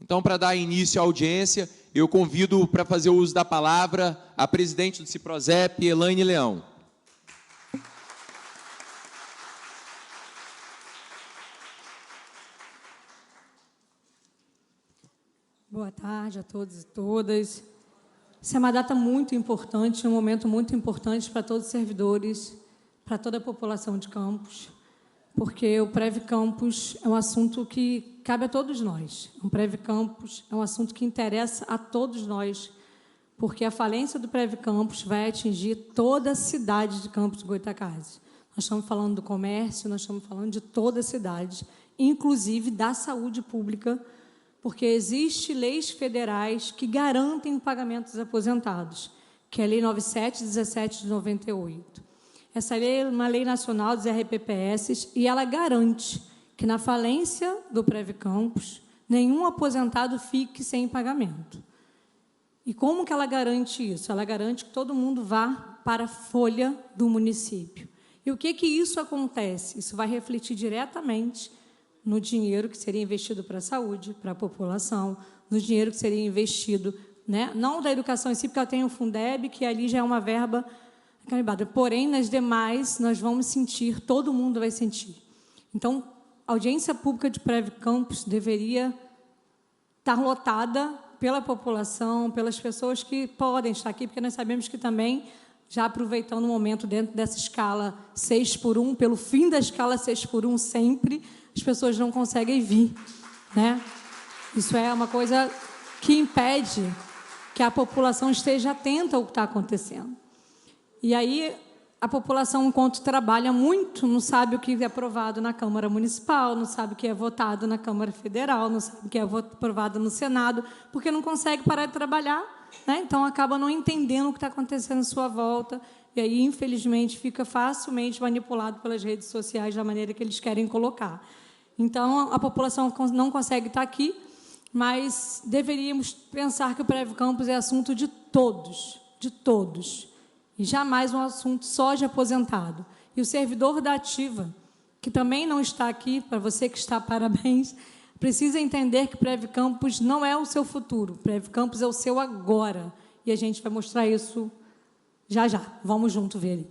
Então, para dar início à audiência, eu convido para fazer o uso da palavra a presidente do Ciprozep, Elaine Leão. Boa tarde a todos e todas. Essa é uma data muito importante, um momento muito importante para todos os servidores, para toda a população de Campos, porque o Prev Campos é um assunto que cabe a todos nós. O Prev Campos é um assunto que interessa a todos nós, porque a falência do Prev Campos vai atingir toda a cidade de Campos do Goytacazes. Nós estamos falando do comércio, nós estamos falando de toda a cidade, inclusive da saúde pública, porque existem leis federais que garantem o pagamento dos aposentados, que é a Lei 9717 de 98. Essa lei é uma lei nacional dos RPPS e ela garante que, na falência do Prev Campos, nenhum aposentado fique sem pagamento. E como que ela garante isso? Ela garante que todo mundo vá para a folha do município. E o que isso acontece? Isso vai refletir diretamente no dinheiro que seria investido para a saúde, para a população, no dinheiro que seria investido, né, não da educação em si, porque ela tem o Fundeb, que ali já é uma verba carimbada. Porém, nas demais, nós vamos sentir, todo mundo vai sentir. Então, a audiência pública de Prev Campos deveria estar lotada pela população, pelas pessoas que podem estar aqui, porque nós sabemos que também, já aproveitando o momento dentro dessa escala 6x1, pelo fim da escala 6x1 sempre, as pessoas não conseguem vir, né? Isso é uma coisa que impede que a população esteja atenta ao que está acontecendo. E aí, a população, enquanto trabalha muito, não sabe o que é aprovado na Câmara Municipal, não sabe o que é votado na Câmara Federal, não sabe o que é aprovado no Senado, porque não consegue parar de trabalhar, né? Então, acaba não entendendo o que está acontecendo à sua volta, e aí, infelizmente, fica facilmente manipulado pelas redes sociais da maneira que eles querem colocar. Então, a população não consegue estar aqui, mas deveríamos pensar que o Prev Campos é assunto de todos, e jamais um assunto só de aposentado. E o servidor da ativa, que também não está aqui, para você que está, parabéns, precisa entender que o Prev Campos não é o seu futuro, o Prev Campos é o seu agora, e a gente vai mostrar isso já. Vamos junto ver ele.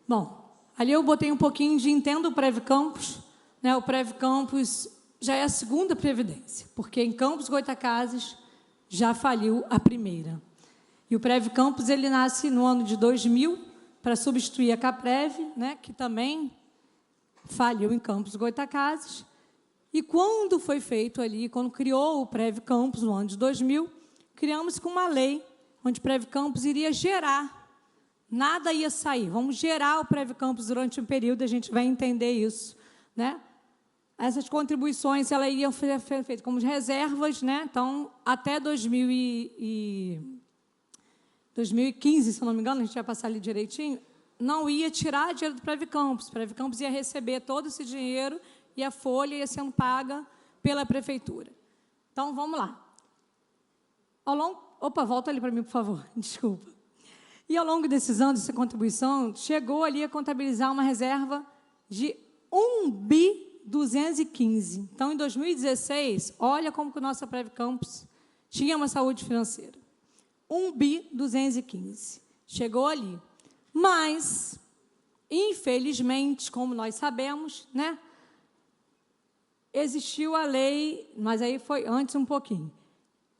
Bom, ali eu botei um pouquinho de entendo o Prev Campos, né? O Prev Campos já é a segunda previdência, porque em Campos Goytacazes já faliu a primeira. E o Prev Campos ele nasce no ano de 2000 para substituir a Caprev, né, que também faliu em Campos Goytacazes. E quando foi feito ali, quando criou o Prev Campos no ano de 2000, criamos com uma lei onde o Prev Campos iria gerar. Nada ia sair. Vamos gerar o Prev Campos durante um período, a gente vai entender isso, né? Essas contribuições elas iam ser feitas como reservas, né? Então, até 2015, se eu não me engano, a gente vai passar ali direitinho, não ia tirar dinheiro do Prev Campos. O Prev Campos ia receber todo esse dinheiro e a folha ia sendo paga pela prefeitura. Então, vamos lá. Opa, volta ali para mim, por favor. Desculpa. E, ao longo desses anos, essa contribuição chegou ali a contabilizar uma reserva de 1.215 bi. Então, em 2016, olha como que o nosso Prev Campos tinha uma saúde financeira. 1.215 bi. Chegou ali. Mas, infelizmente, como nós sabemos, né, existiu a lei, mas aí foi antes um pouquinho.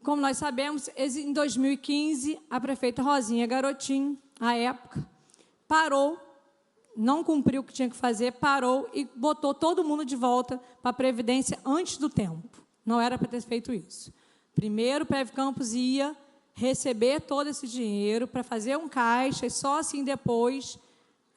Como nós sabemos, em 2015, a prefeita Rosinha Garotinho, à época, parou, não cumpriu o que tinha que fazer, parou e botou todo mundo de volta para a Previdência antes do tempo. Não era para ter feito isso. Primeiro, o Prev Campos ia receber todo esse dinheiro para fazer um caixa, e só assim depois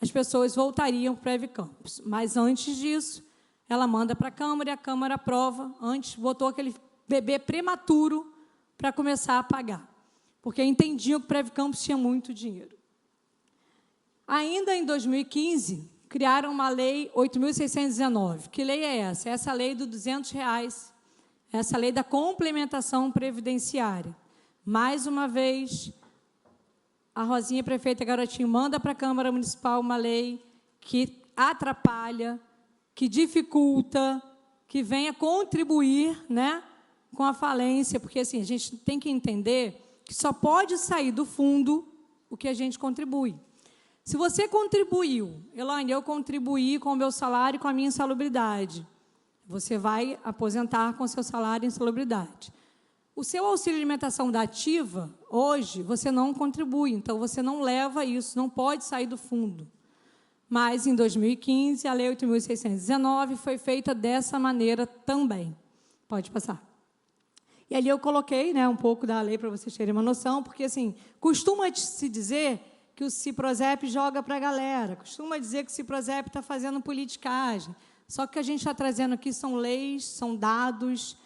as pessoas voltariam para o Prev Campos. Mas, antes disso, ela manda para a Câmara e a Câmara aprova. Antes, botou aquele bebê prematuro para começar a pagar, porque entendiam que o Prev Campos tinha muito dinheiro. Ainda em 2015, criaram uma lei 8.619. Que lei é essa? Essa lei do R$200, essa lei da complementação previdenciária. Mais uma vez, a Rosinha, prefeita Garotinho, manda para a Câmara Municipal uma lei que atrapalha, que dificulta, que venha contribuir, né, com a falência, porque assim, a gente tem que entender que só pode sair do fundo o que a gente contribui. Se você contribuiu, Elaine, eu contribuí com o meu salário e com a minha insalubridade, você vai aposentar com o seu salário e insalubridade. O seu auxílio alimentação da ativa, hoje, você não contribui, então você não leva isso, não pode sair do fundo. Mas, em 2015, a Lei 8.619 foi feita dessa maneira também. Pode passar. E ali eu coloquei, né, um pouco da lei para vocês terem uma noção, porque, assim, costuma-se dizer que o Ciprozep joga para a galera, costuma dizer que o Ciprozep está fazendo politicagem. Só que o que a gente está trazendo aqui são leis, são dados,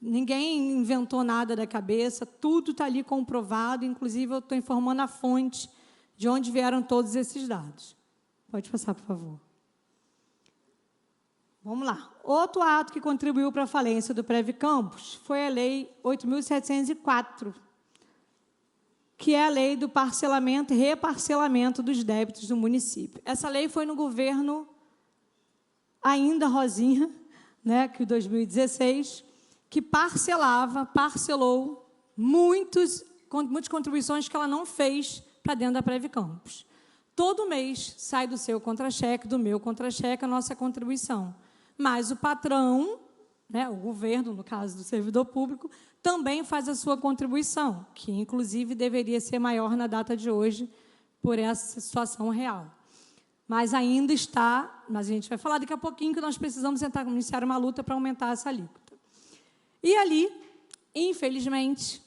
ninguém inventou nada da cabeça, tudo está ali comprovado, inclusive eu estou informando a fonte de onde vieram todos esses dados. Pode passar, por favor. Vamos lá. Outro ato que contribuiu para a falência do Previcampus foi a Lei 8.704, que é a lei do parcelamento e reparcelamento dos débitos do município. Essa lei foi no governo ainda Rosinha, né, que em 2016, que parcelou muitas contribuições que ela não fez para dentro da Previcampus. Todo mês sai do seu contra-cheque, do meu contra-cheque, a nossa contribuição. Mas o patrão, né, o governo, no caso do servidor público, também faz a sua contribuição, que, inclusive, deveria ser maior na data de hoje, por essa situação real. Mas ainda está, mas a gente vai falar daqui a pouquinho que nós precisamos iniciar uma luta para aumentar essa alíquota. E ali, infelizmente,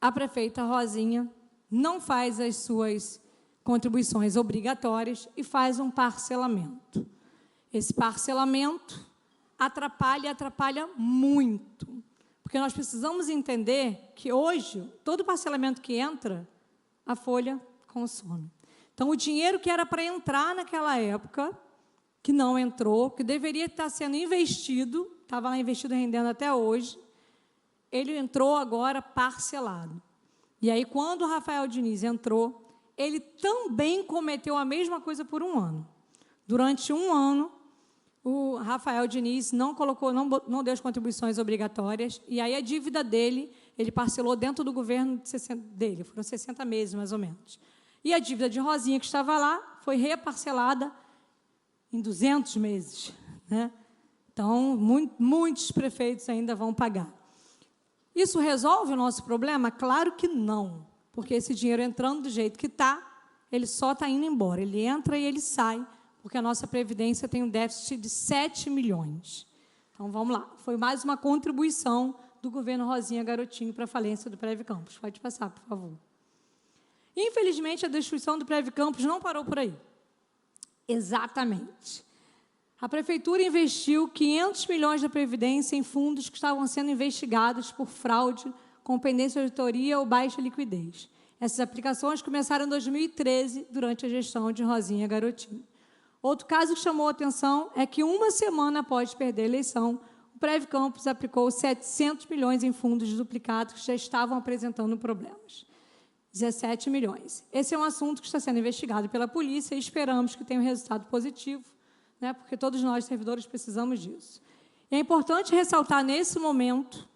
a prefeita Rosinha não faz as suas contribuições obrigatórias e faz um parcelamento. Esse parcelamento atrapalha muito, porque nós precisamos entender que hoje, todo parcelamento que entra, a Folha consome. Então, o dinheiro que era para entrar naquela época, que não entrou, que deveria estar sendo investido, estava lá investido rendendo até hoje, ele entrou agora parcelado. E aí, quando o Rafael Diniz entrou, ele também cometeu a mesma coisa por um ano. Durante um ano, o Rafael Diniz não deu as contribuições obrigatórias, e aí a dívida dele, ele parcelou dentro do governo dele, foram 60 meses, mais ou menos. E a dívida de Rosinha, que estava lá, foi reparcelada em 200 meses. Né? Então, muitos prefeitos ainda vão pagar. Isso resolve o nosso problema? Claro que não, porque esse dinheiro entrando do jeito que está, ele só está indo embora. Ele entra e ele sai, porque a nossa Previdência tem um déficit de 7 milhões. Então, vamos lá. Foi mais uma contribuição do governo Rosinha Garotinho para a falência do Previcampus. Pode passar, por favor. Infelizmente, a destruição do Previcampus não parou por aí. Exatamente. A Prefeitura investiu 500 milhões da Previdência em fundos que estavam sendo investigados por fraude, com pendência de auditoria ou baixa liquidez. Essas aplicações começaram em 2013, durante a gestão de Rosinha Garotinho. Outro caso que chamou a atenção é que, uma semana após perder a eleição, o Previcampus aplicou 700 milhões em fundos duplicados que já estavam apresentando problemas. 17 milhões. Esse é um assunto que está sendo investigado pela polícia e esperamos que tenha um resultado positivo, né, porque todos nós, servidores, precisamos disso. E é importante ressaltar, nesse momento,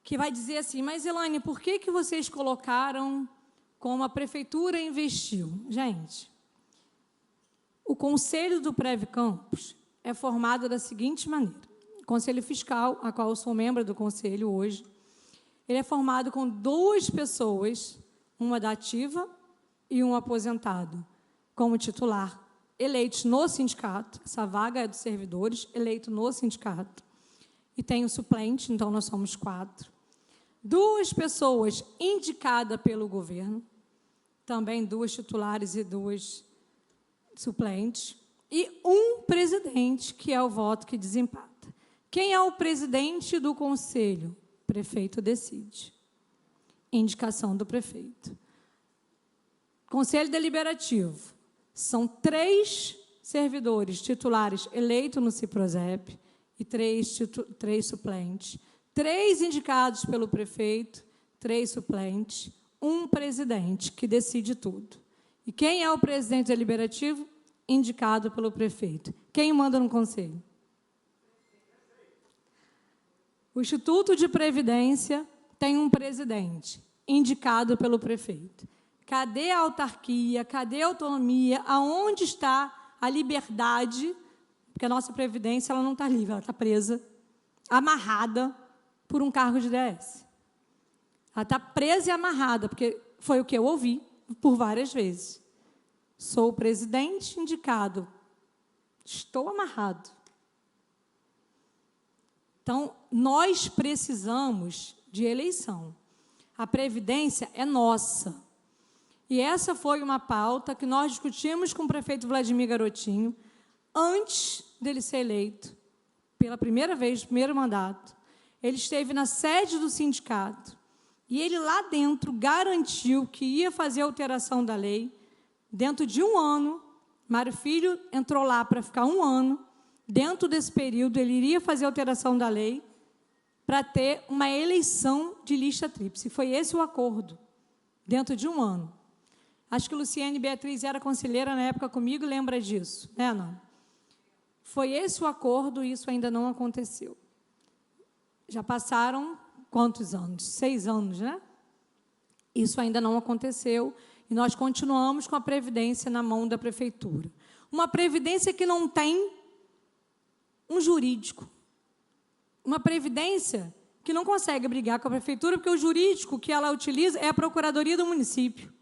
que vai dizer assim, mas, Elaine, por que vocês colocaram como a Prefeitura investiu? Gente, o Conselho do Previcampus é formado da seguinte maneira. O Conselho Fiscal, a qual eu sou membro do Conselho hoje, ele é formado com 2 pessoas, uma da ativa e um aposentado, como titular, eleitos no sindicato. Essa vaga é dos servidores, eleito no sindicato. E tem o suplente, então nós somos 4. 2 pessoas indicadas pelo governo, também 2 titulares e 2 suplentes, e um presidente, que é o voto que desempata. Quem é o presidente do conselho? O prefeito decide. Indicação do prefeito. Conselho Deliberativo. São 3 servidores titulares eleitos no Ciprozep e 3 suplentes. 3 indicados pelo prefeito, 3 suplentes, um presidente que decide tudo. E quem é o presidente deliberativo? Indicado pelo prefeito. Quem manda no conselho? O Instituto de Previdência tem um presidente, indicado pelo prefeito. Cadê a autarquia? Cadê a autonomia? Aonde está a liberdade? Porque a nossa Previdência ela não está livre, ela está presa, amarrada por um cargo de DS. Ela está presa e amarrada, porque foi o que eu ouvi por várias vezes. Sou o presidente indicado. Estou amarrado. Então, nós precisamos de eleição. A Previdência é nossa. E essa foi uma pauta que nós discutimos com o prefeito Vladimir Garotinho, antes dele ser eleito, pela primeira vez, no primeiro mandato. Ele esteve na sede do sindicato, e ele lá dentro garantiu que ia fazer a alteração da lei. Dentro de um ano, Mário Filho entrou lá para ficar um ano. Dentro desse período, ele iria fazer a alteração da lei para ter uma eleição de lista tríplice. Foi esse o acordo, dentro de um ano. Acho que Luciane Beatriz era conselheira na época comigo, lembra disso, né, não? Foi esse o acordo e isso ainda não aconteceu. Já passaram quantos anos? 6 anos, né? Isso ainda não aconteceu e nós continuamos com a Previdência na mão da Prefeitura. Uma Previdência que não tem um jurídico. Uma Previdência que não consegue brigar com a Prefeitura, porque o jurídico que ela utiliza é a Procuradoria do município.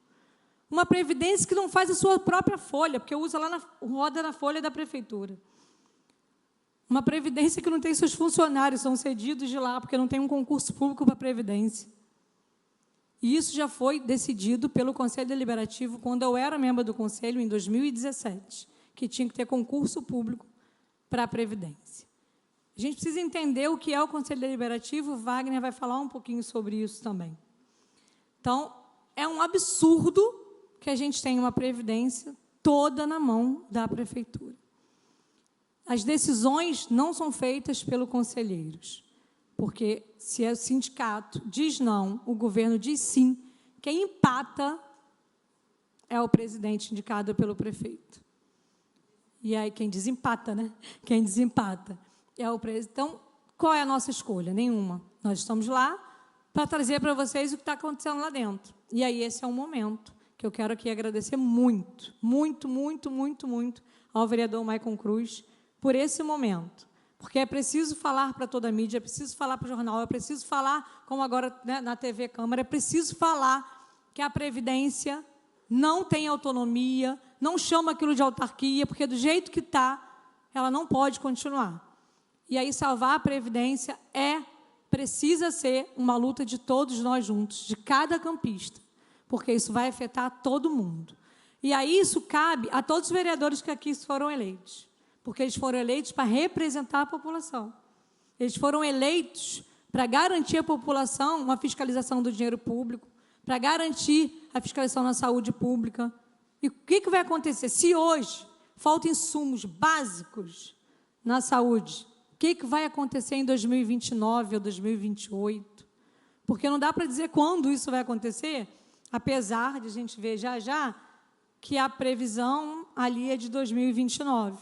Uma Previdência que não faz a sua própria folha, porque usa lá roda na folha da Prefeitura. Uma Previdência que não tem seus funcionários, são cedidos de lá, porque não tem um concurso público para a Previdência. E isso já foi decidido pelo Conselho Deliberativo, quando eu era membro do Conselho, em 2017, que tinha que ter concurso público para a Previdência. A gente precisa entender o que é o Conselho Deliberativo, o Wagner vai falar um pouquinho sobre isso também. Então, é um absurdo que a gente tenha uma Previdência toda na mão da Prefeitura. As decisões não são feitas pelos conselheiros, porque se o sindicato diz não, o governo diz sim, quem empata é o presidente indicado pelo prefeito. E aí quem desempata, né? Quem desempata é o presidente. Então, qual é a nossa escolha? Nenhuma. Nós estamos lá para trazer para vocês o que está acontecendo lá dentro. E aí esse é um momento que eu quero aqui agradecer muito, muito, muito, muito, muito ao vereador Maicon Cruz por esse momento. Porque é preciso falar para toda a mídia, é preciso falar para o jornal, é preciso falar, como agora, né, na TV Câmara, é preciso falar que a Previdência não tem autonomia, não chama aquilo de autarquia, porque do jeito que está, ela não pode continuar. E aí salvar a Previdência precisa ser uma luta de todos nós juntos, de cada campista, porque isso vai afetar todo mundo. E aí isso cabe a todos os vereadores que aqui foram eleitos, porque eles foram eleitos para representar a população. Eles foram eleitos para garantir à população uma fiscalização do dinheiro público, para garantir a fiscalização na saúde pública. E o que vai acontecer? Se hoje faltam insumos básicos na saúde, o que vai acontecer em 2029 ou 2028? Porque não dá para dizer quando isso vai acontecer, apesar de a gente ver já que a previsão ali é de 2029.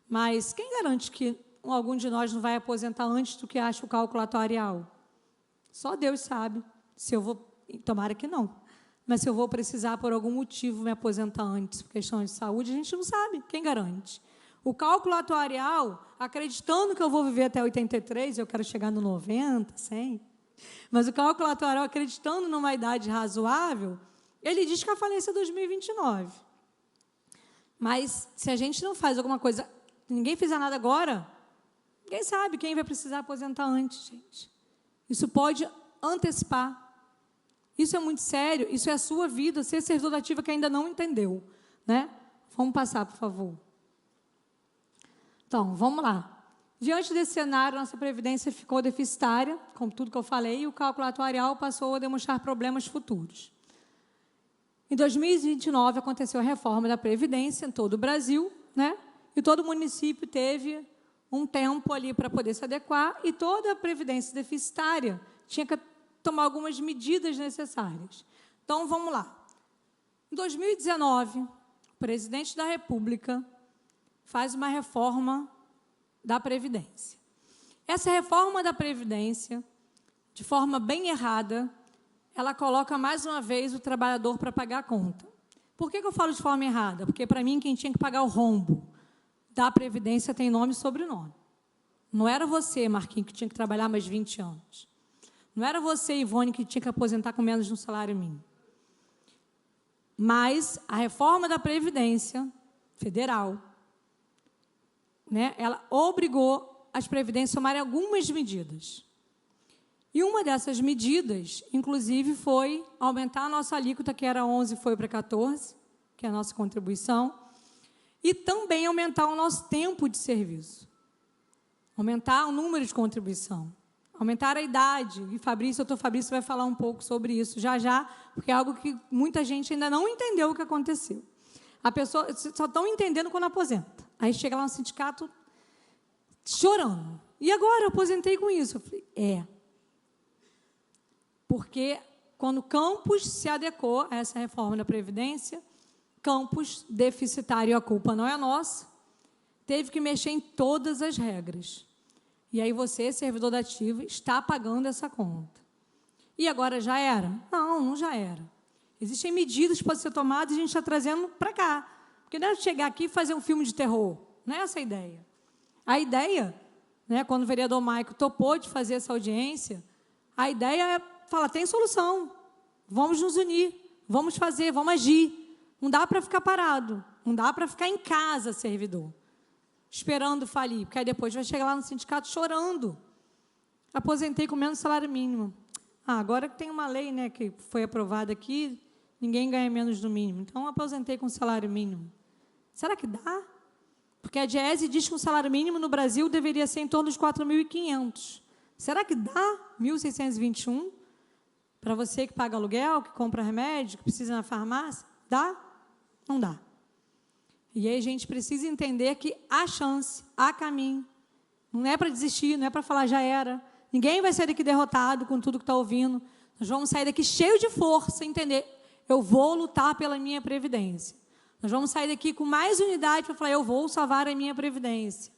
Mas quem garante que algum de nós não vai aposentar antes do que acha o cálculo atuarial? Só Deus sabe se eu vou, tomara que não, mas se eu vou precisar, por algum motivo, me aposentar antes, por questão de saúde, a gente não sabe, quem garante? O cálculo atuarial, acreditando que eu vou viver até 83, eu quero chegar no 90, 100, mas o cálculo atuarial, acreditando numa idade razoável, ele diz que a falência é 2029. Mas, se a gente não faz alguma coisa, ninguém fizer nada agora, ninguém sabe quem vai precisar aposentar antes, gente. Isso pode antecipar. Isso é muito sério, isso é a sua vida, ser servidor da ativa que ainda não entendeu, né? Vamos passar, por favor. Então, vamos lá. Diante desse cenário, nossa Previdência ficou deficitária, como tudo que eu falei, e o cálculo atuarial passou a demonstrar problemas futuros. Em 2029, aconteceu a reforma da Previdência em todo o Brasil, né? E todo município teve um tempo ali para poder se adequar, e toda a Previdência deficitária tinha que tomar algumas medidas necessárias. Então, vamos lá. Em 2019, o presidente da República faz uma reforma da Previdência. Essa reforma da Previdência, de forma bem errada, ela coloca mais uma vez o trabalhador para pagar a conta. Por que eu falo de forma errada? Porque, para mim, quem tinha que pagar o rombo da Previdência tem nome e sobrenome. Não era você, Marquinhos, que tinha que trabalhar mais 20 anos. Não era você, Ivone, que tinha que aposentar com menos de um salário mínimo. Mas a reforma da Previdência Federal, né, ela obrigou as Previdências a tomarem algumas medidas. E uma dessas medidas, inclusive, foi aumentar a nossa alíquota, que era 11, foi para 14, que é a nossa contribuição, e também aumentar o nosso tempo de serviço, aumentar o número de contribuição, aumentar a idade. E Fabrício, o doutor Fabrício vai falar um pouco sobre isso já, porque é algo que muita gente ainda não entendeu o que aconteceu. A pessoa só estão entendendo quando aposenta. Aí chega lá no sindicato chorando. E agora eu aposentei com isso? Eu falei, porque quando Campos se adequou a essa reforma da Previdência, Campos, deficitário, a culpa não é nossa, teve que mexer em todas as regras. E aí você, servidor da ativa, está pagando essa conta. E agora já era? Não, não já era. Existem medidas que podem ser tomadas e a gente está trazendo para cá. Porque não é chegar aqui e fazer um filme de terror. Não é essa a ideia. A ideia, né, quando o vereador Maico topou de fazer essa audiência, a ideia é falar, tem solução, vamos nos unir, vamos fazer, vamos agir. Não dá para ficar parado, não dá para ficar em casa, servidor, esperando falir, porque aí depois vai chegar lá no sindicato chorando. Aposentei com menos salário mínimo. Agora que tem uma lei, né, que foi aprovada aqui, ninguém ganha menos do mínimo. Então, aposentei com salário mínimo. Será que dá? Porque a DIEESE diz que o salário mínimo no Brasil deveria ser em torno de 4.500. Será que dá 1.621? Para você que paga aluguel, que compra remédio, que precisa ir na farmácia? Dá? Não dá. E aí a gente precisa entender que há chance, há caminho. Não é para desistir, não é para falar já era. Ninguém vai sair daqui derrotado com tudo que está ouvindo. Nós vamos sair daqui cheio de força, entender. Eu vou lutar pela minha Previdência. Nós vamos sair daqui com mais unidade para falar, eu vou salvar a minha Previdência.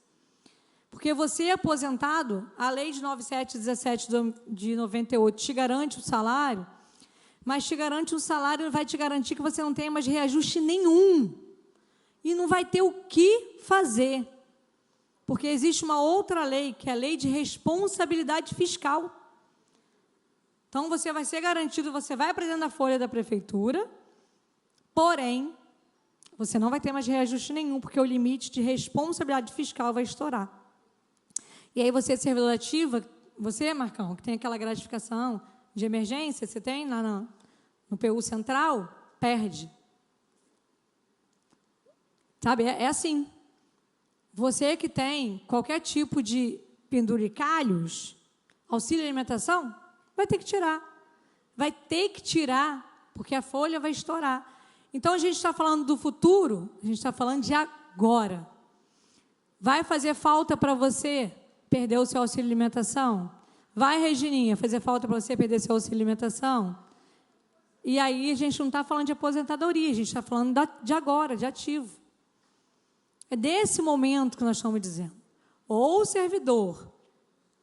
Porque você, aposentado, a lei de 9717 de 98 te garante o salário, mas te garante um salário, não vai te garantir que você não tenha mais reajuste nenhum. E não vai ter o que fazer. Porque existe uma outra lei, que é a lei de responsabilidade fiscal. Então, você vai ser garantido, você vai apresentar a folha da prefeitura, porém, você não vai ter mais reajuste nenhum, porque o limite de responsabilidade fiscal vai estourar. E aí, você, servidor ativa, você, Marcão, que tem aquela gratificação de emergência, você tem lá no PU Central, perde. Sabe, é assim. Você que tem qualquer tipo de penduricalhos, auxílio alimentação, vai ter que tirar. Vai ter que tirar, porque a folha vai estourar. Então, a gente está falando do futuro, a gente está falando de agora. Vai fazer falta para você perder o seu auxílio alimentação? Vai, Regininha, fazer falta para você perder seu auxílio alimentação? E aí, a gente não está falando de aposentadoria, a gente está falando de agora, de ativo. É desse momento que nós estamos dizendo. Ou o servidor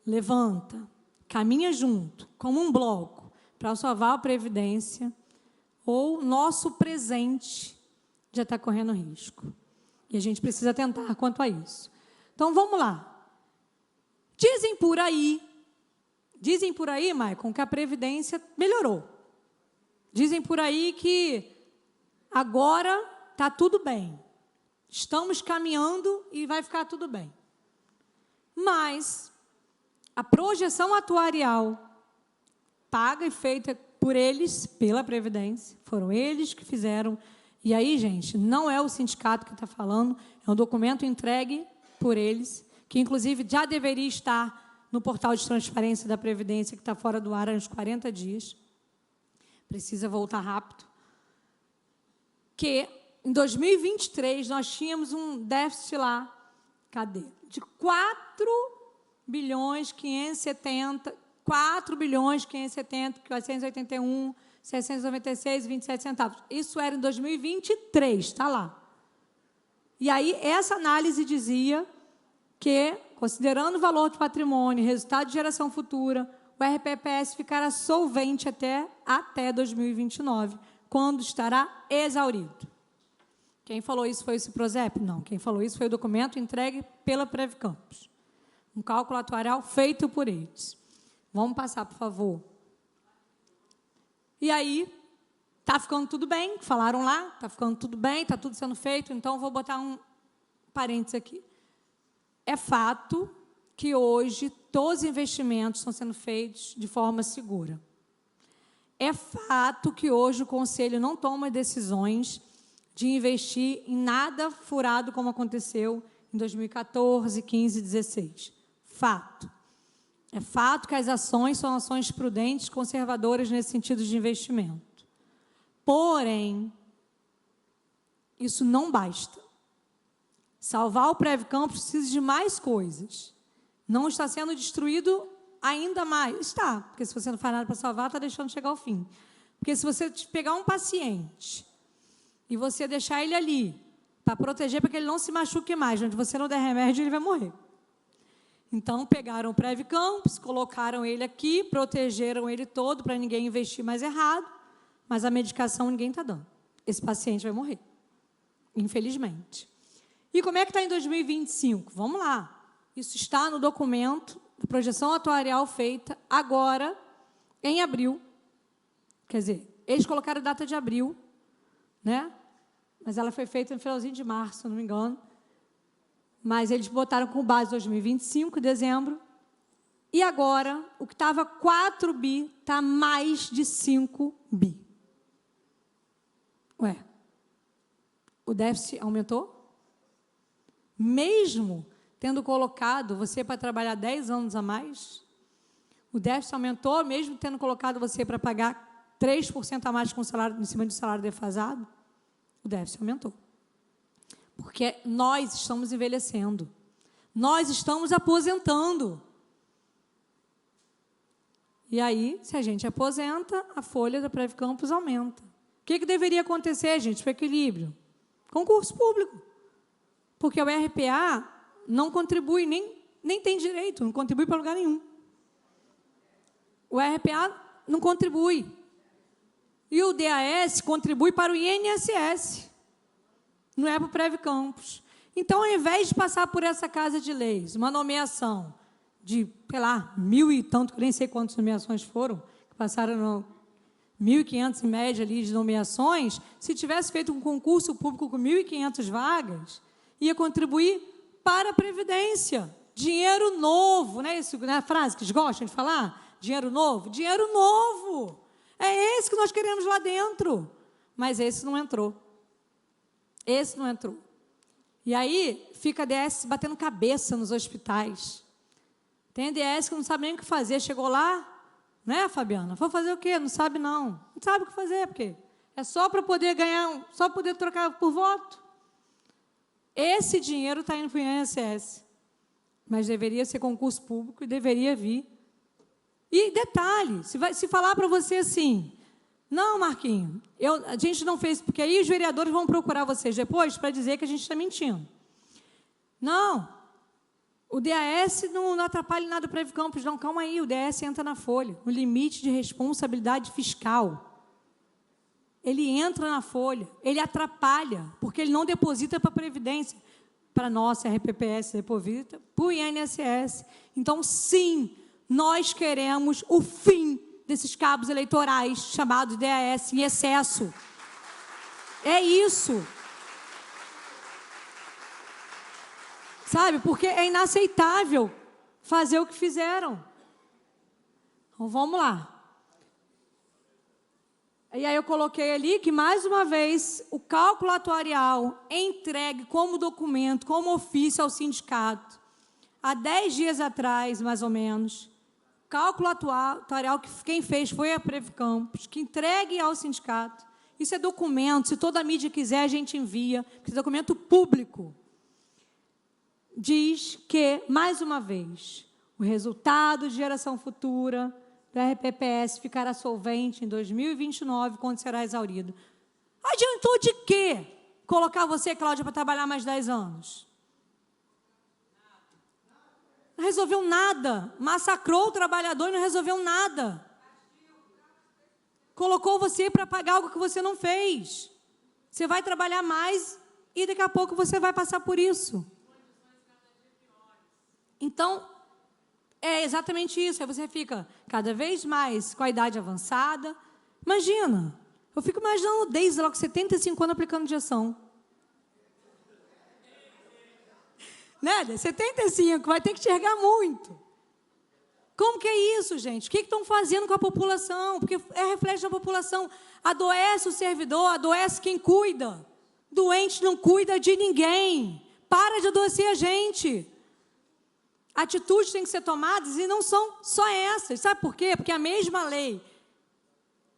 levanta, caminha junto, como um bloco, para salvar a Previdência, ou nosso presente já está correndo risco. E a gente precisa tentar quanto a isso. Então, vamos lá. Dizem por aí, Maicon, que a Previdência melhorou. Dizem por aí que agora está tudo bem. Estamos caminhando e vai ficar tudo bem. Mas a projeção atuarial paga e feita por eles, pela Previdência, foram eles que fizeram. E aí, gente, não é o sindicato que está falando, é um documento entregue por eles, que inclusive já deveria estar no portal de transparência da Previdência, que está fora do ar há uns 40 dias. Precisa voltar rápido. Que em 2023, nós tínhamos um déficit lá, cadê? De 4.570.400.570.481.696,27 centavos. Isso era em 2023, está lá. E aí, essa análise dizia que considerando o valor do patrimônio e resultado de geração futura, o RPPS ficará solvente até 2029, quando estará exaurido. Quem falou isso foi o Ciprozep? Não. Quem falou isso foi o documento entregue pela Previcampos. Um cálculo atuarial feito por eles. Vamos passar, por favor. E aí, está ficando tudo bem, falaram lá, está ficando tudo bem, está tudo sendo feito, então vou botar um parênteses aqui. É fato que hoje todos os investimentos estão sendo feitos de forma segura. É fato que hoje o Conselho não toma decisões de investir em nada furado como aconteceu em 2014, 15 e 16. Fato. É fato que as ações são ações prudentes, conservadoras nesse sentido de investimento. Porém, isso não basta. Salvar o Previcampos precisa de mais coisas. Não está sendo destruído ainda mais. Está, porque se você não faz nada para salvar, está deixando chegar ao fim. Porque se você pegar um paciente e você deixar ele ali para proteger, para que ele não se machuque mais, onde você não der remédio, ele vai morrer. Então, pegaram o Previcampos, colocaram ele aqui, protegeram ele todo para ninguém investir mais errado, mas a medicação ninguém está dando. Esse paciente vai morrer, infelizmente. E como é que está em 2025? Vamos lá. Isso está no documento, a projeção atuarial feita agora, em abril. Quer dizer, eles colocaram a data de abril, né? Mas ela foi feita no finalzinho de março, se não me engano. Mas eles botaram com base 2025, dezembro. E agora, o que estava 4 bi, está mais de 5 bi. Ué, o déficit aumentou? Mesmo tendo colocado você para trabalhar 10 anos a mais, o déficit aumentou, mesmo tendo colocado você para pagar 3% a mais com salário, em cima do salário defasado, o déficit aumentou. Porque nós estamos envelhecendo. Nós estamos aposentando. E aí, se a gente aposenta, a folha da Previcampos aumenta. O que deveria acontecer, gente, para o equilíbrio? Concurso público. Porque o RPA não contribui, nem tem direito, não contribui para lugar nenhum. O RPA não contribui. E o DAS contribui para o INSS. Não é para o Previcampos. Então, ao invés de passar por essa casa de leis, uma nomeação de, sei lá, 1.000 e tanto, nem sei quantas nomeações foram, que passaram 1.500 em média ali de nomeações, se tivesse feito um concurso público com 1.500 vagas, ia contribuir para a Previdência. Dinheiro novo, não é isso, né, a frase que eles gostam de falar? Dinheiro novo? Dinheiro novo! É esse que nós queremos lá dentro. Mas esse não entrou. Esse não entrou. E aí, fica a DS batendo cabeça nos hospitais. Tem DS que não sabe nem o que fazer. Chegou lá, né, Fabiana? Foi fazer o quê? Não sabe, não. Não sabe o que fazer, porque é só para poder ganhar, só poder trocar por voto. Esse dinheiro está indo para o INSS. Mas deveria ser concurso público e deveria vir. E detalhe, se falar para você assim, não, Marquinhos, a gente não fez, porque aí os vereadores vão procurar vocês depois para dizer que a gente está mentindo. Não, o DAS não atrapalha nada o Previcampos, não, calma aí, o DAS entra na folha, no limite de responsabilidade fiscal. Ele entra na folha, ele atrapalha, porque ele não deposita para a Previdência, para a nossa RPPS, deposita para o INSS. Então, sim, nós queremos o fim desses cabos eleitorais chamados DAS em excesso. É isso. Sabe? Porque é inaceitável fazer o que fizeram. Então, vamos lá. E aí eu coloquei ali que, mais uma vez, o cálculo atuarial entregue como documento, como ofício ao sindicato, há 10 dias atrás, mais ou menos, cálculo atuarial que quem fez foi a Previcampos, que entregue ao sindicato. Isso é documento, se toda a mídia quiser, a gente envia, porque é documento público. Diz que, mais uma vez, o resultado de geração futura do RPPS ficará solvente em 2029, quando será exaurido. Adiantou de quê? Colocar você, Cláudia, para trabalhar mais 10 anos? Não resolveu nada. Massacrou o trabalhador e não resolveu nada. Colocou você para pagar algo que você não fez. Você vai trabalhar mais e daqui a pouco você vai passar por isso. Então, é exatamente isso. Aí você fica cada vez mais com a idade avançada. Imagina, eu fico imaginando desde logo 75 anos aplicando injeção. Né? 75, vai ter que enxergar muito. Como que é isso, gente? O que estão fazendo com a população? Porque é reflexo da população. Adoece o servidor, adoece quem cuida. Doente não cuida de ninguém. Para de adoecer a gente. Atitudes têm que ser tomadas e não são só essas. Sabe por quê? Porque a mesma lei,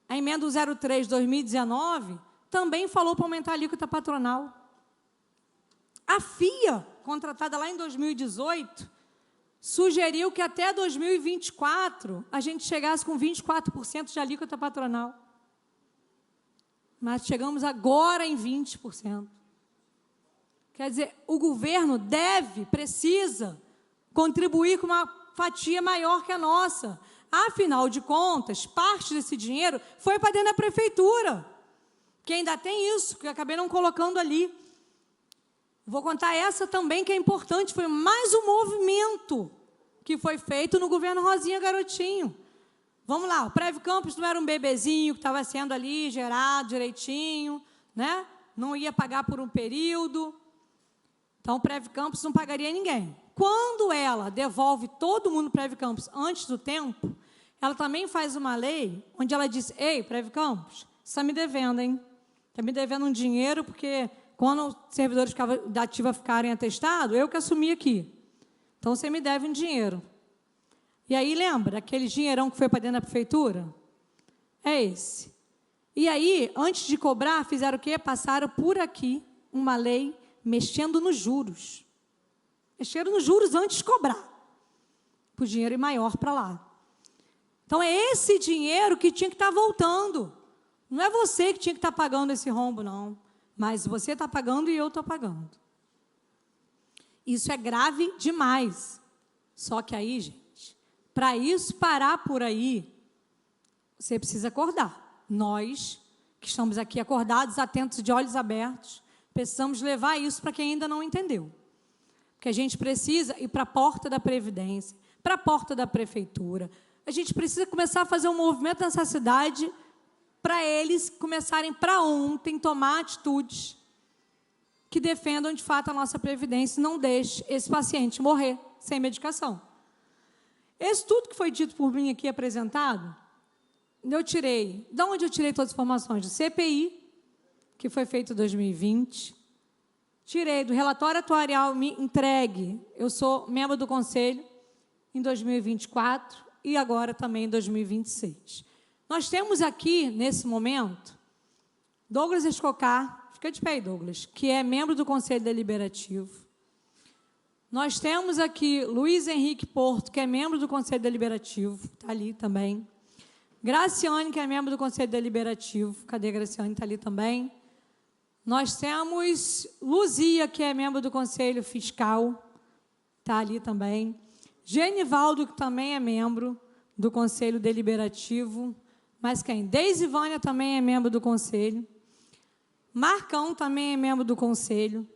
a emenda 03 de 2019, também falou para aumentar a alíquota patronal. A FIA, contratada lá em 2018, sugeriu que até 2024 a gente chegasse com 24% de alíquota patronal. Mas chegamos agora em 20%. Quer dizer, o governo precisa contribuir com uma fatia maior que a nossa. Afinal de contas, parte desse dinheiro foi para dentro da prefeitura, que ainda tem isso, que eu acabei não colocando ali. Vou contar essa também, que é importante, foi mais um movimento que foi feito no governo Rosinha Garotinho. Vamos lá, o Prévio Campos não era um bebezinho que estava sendo ali gerado direitinho, né? Não ia pagar por um período. Então, o Prévio Campos não pagaria ninguém. Quando ela devolve todo mundo para o Prévio Campos antes do tempo, ela também faz uma lei onde ela diz: ei, Prévio Campos, você está me devendo, hein? Está me devendo um dinheiro, porque quando os servidores da ativa ficarem atestados, eu que assumi aqui. Então, você me deve um dinheiro. E aí, lembra, aquele dinheirão que foi para dentro da prefeitura? É esse. E aí, antes de cobrar, fizeram o quê? Passaram por aqui uma lei mexendo nos juros. Mexeram nos juros antes de cobrar, para o dinheiro ir maior para lá. Então, é esse dinheiro que tinha que estar voltando. Não é você que tinha que estar pagando esse rombo, não. Mas você está pagando e eu estou pagando. Isso é grave demais. Só que aí, gente, para isso parar por aí, você precisa acordar. Nós, que estamos aqui acordados, atentos, de olhos abertos, precisamos levar isso para quem ainda não entendeu. Porque a gente precisa ir para a porta da Previdência, para a porta da Prefeitura. A gente precisa começar a fazer um movimento nessa cidade para eles começarem, para ontem, tomar atitudes que defendam, de fato, a nossa Previdência e não deixe esse paciente morrer sem medicação. Esse tudo que foi dito por mim aqui, apresentado, eu tirei. De onde eu tirei todas as informações? Do CPI, que foi feito em 2020. Tirei do relatório atuarial entregue. Eu sou membro do Conselho em 2024 e agora também em 2026. Nós temos aqui, nesse momento, Douglas Escocar, fica de pé aí, Douglas, que é membro do Conselho Deliberativo. Nós temos aqui Luiz Henrique Porto, que é membro do Conselho Deliberativo, está ali também. Graciane, que é membro do Conselho Deliberativo, cadê a Graciane? Está ali também. Nós temos Luzia, que é membro do Conselho Fiscal, está ali também. Genivaldo, que também é membro do Conselho Deliberativo. Mas quem? Deisivânia também é membro do Conselho. Marcão também é membro do Conselho.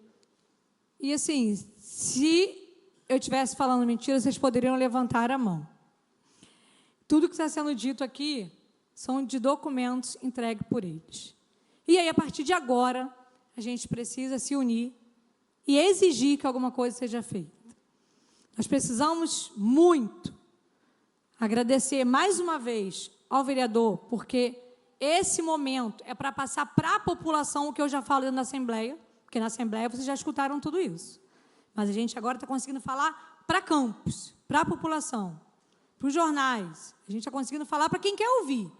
E, assim, se eu estivesse falando mentira, vocês poderiam levantar a mão. Tudo que está sendo dito aqui são de documentos entregues por eles. E aí, a partir de agora, a gente precisa se unir e exigir que alguma coisa seja feita. Nós precisamos muito agradecer mais uma vez ao vereador, porque esse momento é para passar para a população o que eu já falo dentro da Assembleia, porque na Assembleia vocês já escutaram tudo isso. Mas a gente agora está conseguindo falar para Campos, para a população, para os jornais. A gente está conseguindo falar para quem quer ouvir,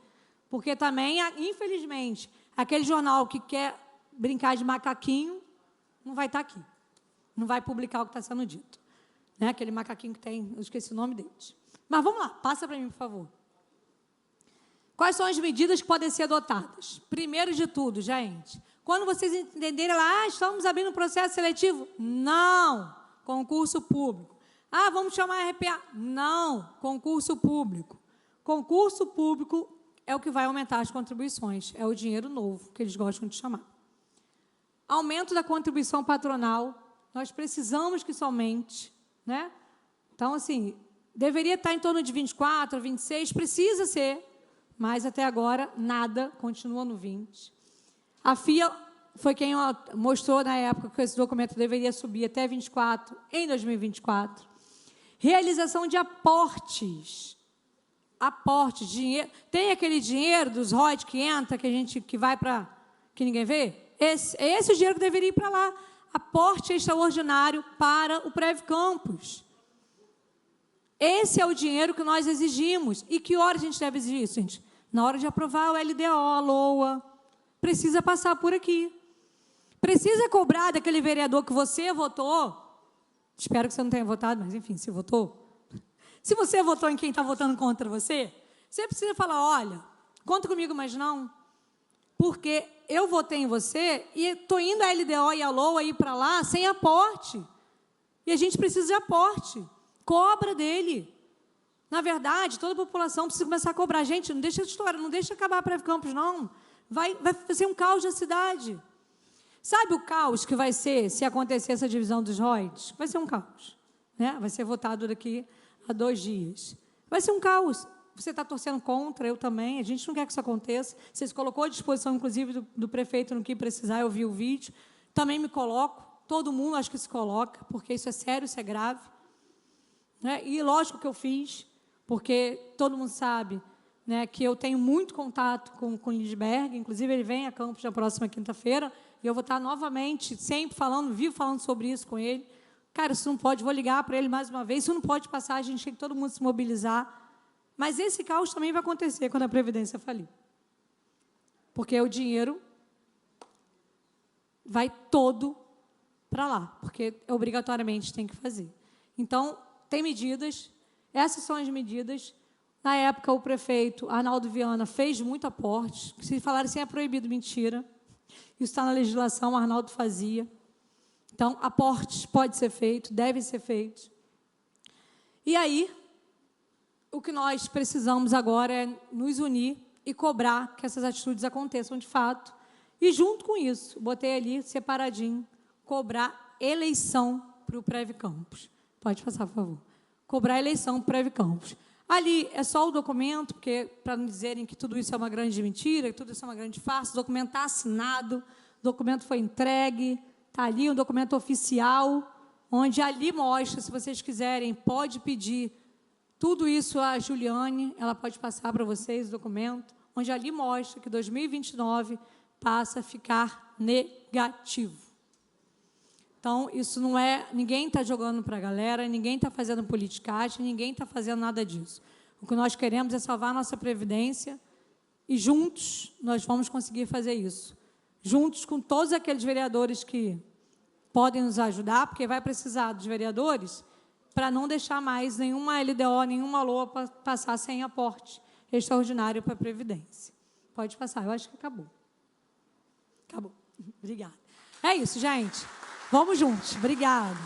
porque também, infelizmente, aquele jornal que quer brincar de macaquinho não vai estar aqui, não vai publicar o que está sendo dito. Né? Aquele macaquinho que tem, eu esqueci o nome deles. Mas vamos lá, passa para mim, por favor. Quais são as medidas que podem ser adotadas? Primeiro de tudo, gente, quando vocês entenderem lá, estamos abrindo um processo seletivo? Não, concurso público. Ah, vamos chamar RPA. Não, concurso público. Concurso público é o que vai aumentar as contribuições, é o dinheiro novo, que eles gostam de chamar. Aumento da contribuição patronal, nós precisamos que isso aumente, né? Então, assim, deveria estar em torno de 24, 26, precisa ser, mas até agora nada, continua no 20. A FIA foi quem mostrou na época que esse documento deveria subir até 24 em 2024. Realização de aportes. Aportes, dinheiro. Tem aquele dinheiro dos ROIs que entra, que vai para... que ninguém vê? É esse o dinheiro que deveria ir para lá. Aporte extraordinário para o Prev Campus. Esse é o dinheiro que nós exigimos. E que hora a gente deve exigir isso, gente? Na hora de aprovar o LDO, a LOA. Precisa passar por aqui. Precisa cobrar daquele vereador que você votou. Espero que você não tenha votado, mas, enfim, se votou. Se você votou em quem está votando contra você, você precisa falar, olha, conta comigo, mas não. Porque eu votei em você e estou indo a LDO e a LOA ir para lá sem aporte. E a gente precisa de aporte. Cobra dele. Na verdade, toda a população precisa começar a cobrar. Gente, não deixa a história, não deixa acabar a Prev Campus, não. Vai ser um caos na cidade. Sabe o caos que vai ser se acontecer essa divisão dos ROIs? Vai ser um caos. Né? Vai ser votado daqui a 2 dias. Vai ser um caos. Você está torcendo contra, eu também. A gente não quer que isso aconteça. Você se colocou à disposição, inclusive, do prefeito no que precisar. Eu vi o vídeo. Também me coloco. Todo mundo acho que se coloca, porque isso é sério, isso é grave. Né? E lógico que eu fiz, porque todo mundo sabe, né, que eu tenho muito contato com o Lindbergh. Inclusive, ele vem a Campos na próxima quinta-feira. E eu vou estar novamente, sempre falando, vivo falando sobre isso com ele. Cara, isso não pode, vou ligar para ele mais uma vez, isso não pode passar, a gente tem que todo mundo se mobilizar. Mas esse caos também vai acontecer quando a Previdência falir. Porque o dinheiro vai todo para lá, porque obrigatoriamente tem que fazer. Então, tem medidas, essas são as medidas. Na época, o prefeito Arnaldo Viana fez muito aporte. Se falar assim, é proibido, mentira. Isso está na legislação, o Arnaldo fazia. Então, aportes pode ser feito, devem ser feitos. E aí, o que nós precisamos agora é nos unir e cobrar que essas atitudes aconteçam de fato. E, junto com isso, botei ali, separadinho, cobrar eleição para o Prev Campus. Pode passar, por favor. Cobrar eleição para o Prev Campus. Ali é só o documento, porque para não dizerem que tudo isso é uma grande mentira, que tudo isso é uma grande farsa, o documento está assinado, o documento foi entregue, está ali um documento oficial, onde ali mostra, se vocês quiserem, pode pedir tudo isso à Juliane, ela pode passar para vocês o documento, onde ali mostra que 2029 passa a ficar negativo. Então, isso não é... Ninguém está jogando para a galera, ninguém está fazendo politicagem, ninguém está fazendo nada disso. O que nós queremos é salvar a nossa Previdência e, juntos, nós vamos conseguir fazer isso. Juntos com todos aqueles vereadores que podem nos ajudar, porque vai precisar dos vereadores para não deixar mais nenhuma LDO, nenhuma LOA passar sem aporte extraordinário para a Previdência. Pode passar, eu acho que acabou. Acabou. Obrigada. É isso, gente. Vamos juntos. Obrigada.